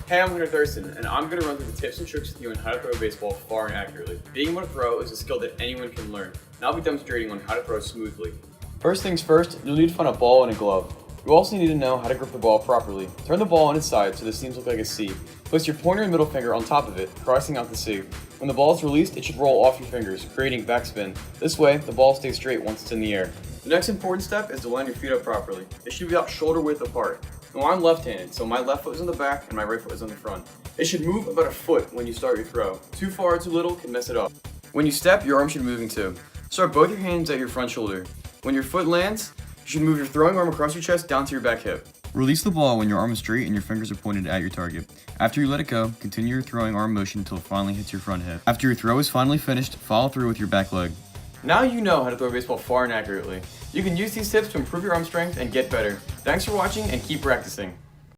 Hey, I'm Hunter Thurston, and I'm going to run through the tips and tricks with you on how to throw a baseball far and accurately. Being able to throw is a skill that anyone can learn, and I'll be demonstrating on how to throw smoothly. First things first, you'll need to find a ball and a glove. You also need to know how to grip the ball properly. Turn the ball on its side so the seams look like a C. Place your pointer and middle finger on top of it, crossing out the C. When the ball is released, it should roll off your fingers, creating backspin. This way, the ball stays straight once it's in the air. The next important step is to line your feet up properly. They should be about shoulder width apart. Now I'm left-handed, so my left foot is on the back and my right foot is on the front. It should move about a foot when you start your throw. Too far or too little can mess it up. When you step, your arm should be moving too. Start both your hands at your front shoulder. When your foot lands, you should move your throwing arm across your chest down to your back hip. Release the ball when your arm is straight and your fingers are pointed at your target. After you let it go, continue your throwing arm motion until it finally hits your front hip. After your throw is finally finished, follow through with your back leg. Now you know how to throw a baseball far and accurately. You can use these tips to improve your arm strength and get better. Thanks for watching and keep practicing.